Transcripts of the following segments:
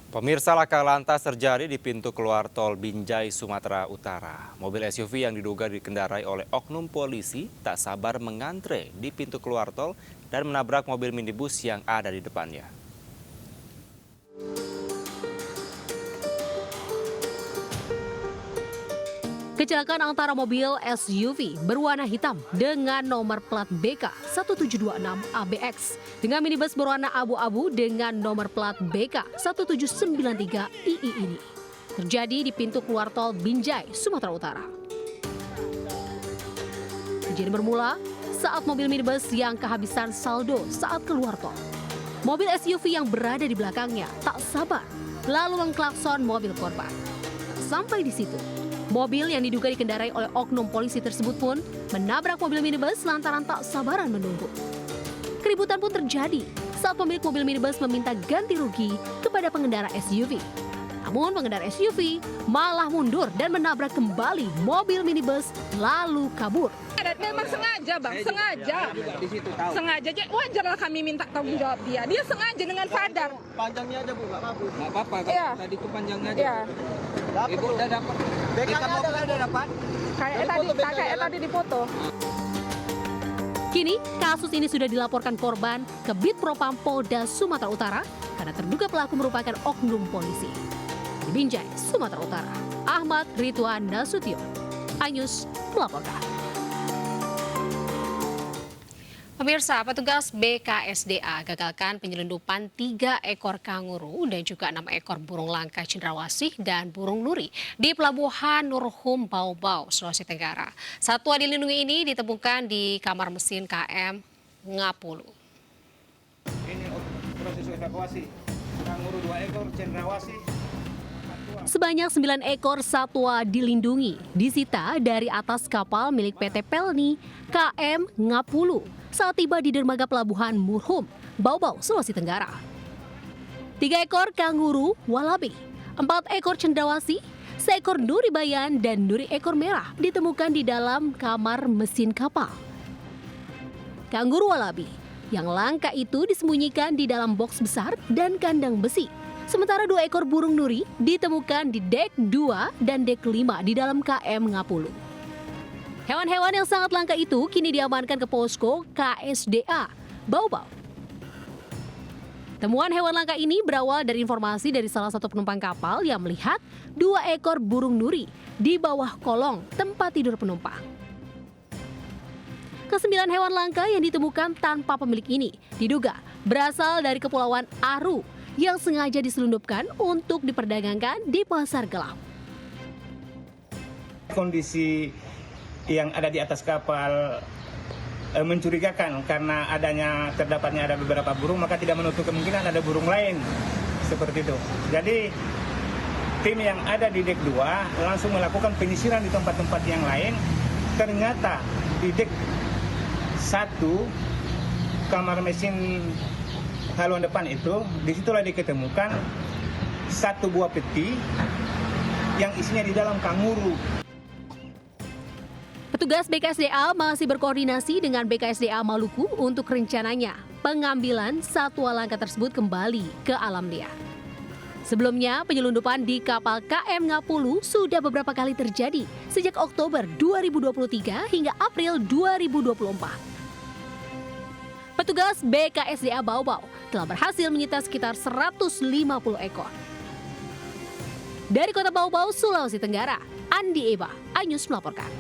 Pemirsa, laka lantas terjadi di pintu keluar tol Binjai, Sumatera Utara. Mobil SUV yang diduga dikendarai oleh oknum polisi tak sabar mengantre di pintu keluar tol dan menabrak mobil minibus yang ada di depannya. Kecelakaan antara mobil SUV berwarna hitam dengan nomor plat BK 1726 ABX dengan minibus berwarna abu-abu dengan nomor plat BK 1793 II ini terjadi di pintu keluar tol Binjai, Sumatera Utara. Kejadian bermula saat mobil minibus yang kehabisan saldo saat keluar tol. Mobil SUV yang berada di belakangnya tak sabar lalu mengklakson mobil korban. Sampai di situ, mobil yang diduga dikendarai oleh oknum polisi tersebut pun menabrak mobil minibus lantaran tak sabaran menunggu. Keributan pun terjadi saat pemilik mobil minibus meminta ganti rugi kepada pengendara SUV. Namun pengendara SUV malah mundur dan menabrak kembali mobil minibus lalu kabur. Memang sengaja, Bang, sengaja. Sengaja, wajarlah kami minta tanggung jawab dia. Dia sengaja dengan sadar. Panjangnya aja, Bu, nggak kabur. Nggak apa-apa, Iya. tadi itu panjangnya aja. Ya, Ibu udah dapat. Udah dapat. kayak tadi dipoto. Kini, kasus ini sudah dilaporkan korban ke Bid Propam Polda Sumatera Utara karena terduga pelaku merupakan oknum polisi. Di Binjai, Sumatera Utara, Ahmad Ridwan Nasution, iNews melaporkan. Pemirsa, petugas BKSDA gagalkan penyelundupan 3 ekor kanguru dan juga 6 ekor burung langka cendrawasih dan burung nuri di Pelabuhan Nurhum, Bau-Bau, Sulawesi Tenggara. Satwa dilindungi ini ditemukan di kamar mesin KM Ngapulu. Ini proses evakuasi. Kanguru 2 ekor, cendrawasih. Sebanyak 9 ekor satwa dilindungi disita dari atas kapal milik PT Pelni KM Ngapulu saat tiba di dermaga Pelabuhan Nurhum, Bau-Bau, Sulawesi Tenggara. 3 ekor kanguru walabi, 4 ekor cendrawasih, 1 ekor nuri bayan dan nuri ekor merah ditemukan di dalam kamar mesin kapal. Kanguru walabi yang langka itu disembunyikan di dalam boks besar dan kandang besi. Sementara 2 ekor burung nuri ditemukan di dek 2 dan dek 5 di dalam KM Ngapulu. Hewan-hewan yang sangat langka itu kini diamankan ke posko KSDA Bau-Bau. Temuan hewan langka ini berawal dari informasi dari salah satu penumpang kapal yang melihat 2 ekor burung nuri di bawah kolong tempat tidur penumpang. Kesembilan hewan langka yang ditemukan tanpa pemilik ini diduga berasal dari Kepulauan Aru yang sengaja diselundupkan untuk diperdagangkan di pasar gelap. Kondisi yang ada di atas kapal mencurigakan karena terdapatnya ada beberapa burung, maka tidak menutup kemungkinan ada burung lain seperti itu. Jadi tim yang ada di dek 2 langsung melakukan penyisiran di tempat-tempat yang lain. Ternyata di dek 1 kamar mesin haluan depan itu, disitulah diketemukan 1 buah peti yang isinya di dalam kanguru. Petugas BKSDA masih berkoordinasi dengan BKSDA Maluku untuk rencananya pengambilan satwa langka tersebut kembali ke alam liar. Sebelumnya, penyelundupan di kapal KM Ngapulu sudah beberapa kali terjadi sejak Oktober 2023 hingga April 2024. Petugas BKSDA Bau-Bau telah berhasil menyita sekitar 150 ekor. Dari Kota Bau-Bau, Sulawesi Tenggara, Andi Eba, iNews melaporkan.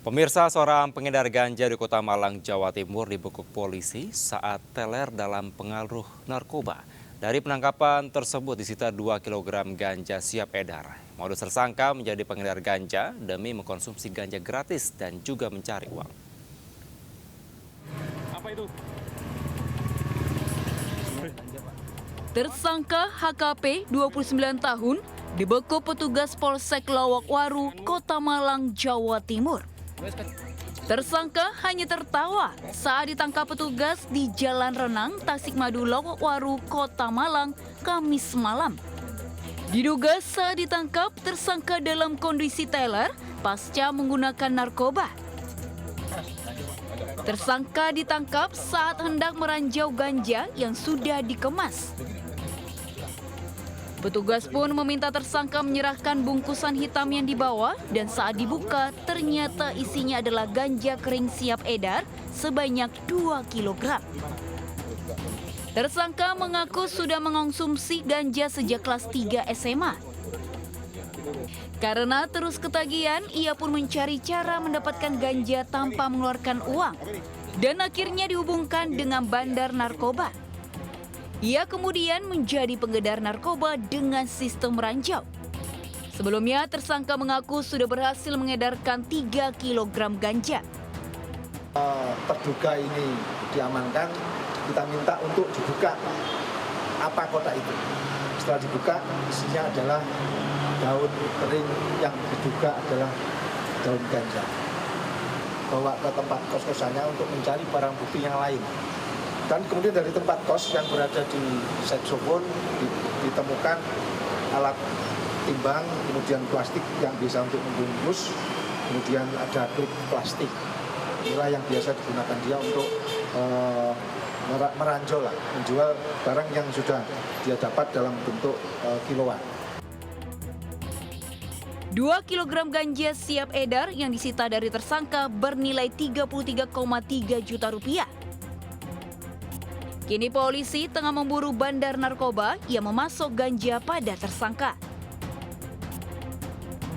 Pemirsa, seorang pengedar ganja di Kota Malang, Jawa Timur dibekuk polisi saat teler dalam pengaruh narkoba. Dari penangkapan tersebut disita 2 kg ganja siap edar. Modus tersangka menjadi pengedar ganja demi mengkonsumsi ganja gratis dan juga mencari uang. Apa itu? Tersangka HKP 29 tahun dibekuk petugas Polsek Lawakwaru, Kota Malang, Jawa Timur. Tersangka hanya tertawa saat ditangkap petugas di Jalan Renang, Tasikmadu, Lawakwaru, Kota Malang, Kamis malam. Diduga saat ditangkap, tersangka dalam kondisi teler pasca menggunakan narkoba. Tersangka ditangkap saat hendak meranjau ganja yang sudah dikemas. Petugas pun meminta tersangka menyerahkan bungkusan hitam yang dibawa dan saat dibuka ternyata isinya adalah ganja kering siap edar sebanyak 2 kg. Tersangka mengaku sudah mengonsumsi ganja sejak kelas 3 SMA. Karena terus ketagihan, ia pun mencari cara mendapatkan ganja tanpa mengeluarkan uang dan akhirnya dihubungkan dengan bandar narkoba. Ia kemudian menjadi pengedar narkoba dengan sistem ranjau. Sebelumnya, tersangka mengaku sudah berhasil mengedarkan 3 kg ganja. Terduga ini diamankan, kita minta untuk dibuka apa kotak itu. Setelah dibuka, isinya adalah daun kering yang diduga adalah daun ganja. Bawa ke tempat kos-kosannya untuk mencari barang bukti yang lain. Dan kemudian dari tempat kos yang berada di Saxophone ditemukan alat timbang, kemudian plastik yang bisa untuk membungkus, kemudian ada klip plastik. Inilah yang biasa digunakan dia untuk meranjau lah, menjual barang yang sudah dia dapat dalam bentuk kiloan. 2 kg ganja siap edar yang disita dari tersangka bernilai 33,3 juta rupiah. Kini polisi tengah memburu bandar narkoba yang memasok ganja pada tersangka.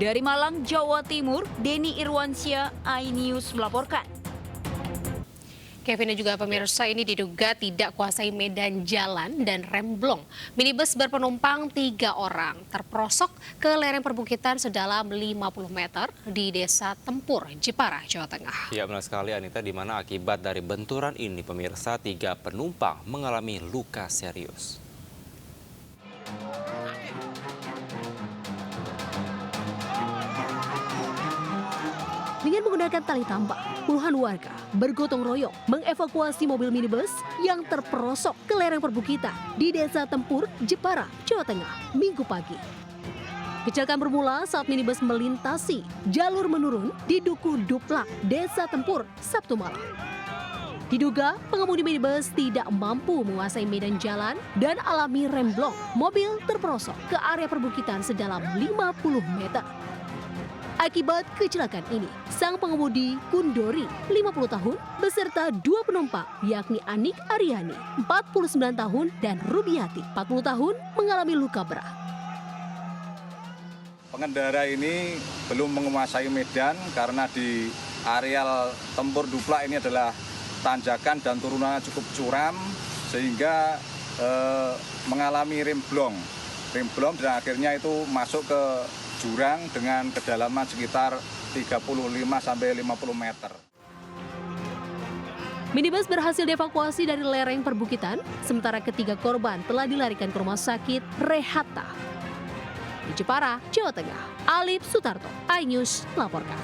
Dari Malang, Jawa Timur, Denny Irwansyah, iNews melaporkan. Kevin dan juga pemirsa, ini diduga tidak kuasai medan jalan dan remblong. Minibus berpenumpang 3 orang terperosok ke lereng perbukitan sedalam 50 meter di Desa Tempur, Jepara, Jawa Tengah. Ya, benar sekali Anita, di mana akibat dari benturan ini pemirsa 3 penumpang mengalami luka serius. Dengan menggunakan tali tambang, puluhan warga bergotong royong mengevakuasi mobil minibus yang terperosok ke lereng perbukitan di Desa Tempur, Jepara, Jawa Tengah, Minggu pagi. Kecelakaan bermula saat minibus melintasi jalur menurun di Duku Duplak, Desa Tempur, Sabtu malam. Diduga pengemudi minibus tidak mampu menguasai medan jalan dan alami remblong. Mobil terperosok ke area perbukitan sedalam 50 meter. Akibat kecelakaan ini, sang pengemudi Kundori, 50 tahun, beserta 2 penumpang, yakni Anik Aryani, 49 tahun, dan Rubiati, 40 tahun, mengalami luka berat. Pengendara ini belum menguasai medan karena di areal Tempur Duplak ini adalah tanjakan dan turunannya cukup curam, sehingga mengalami remblong dan akhirnya itu masuk ke jurang dengan kedalaman sekitar 35-50 meter. Minibus berhasil dievakuasi dari lereng perbukitan, sementara ketiga korban telah dilarikan ke rumah sakit Rehata. Di Jepara, Jawa Tengah, Alif Sutarto, iNews melaporkan.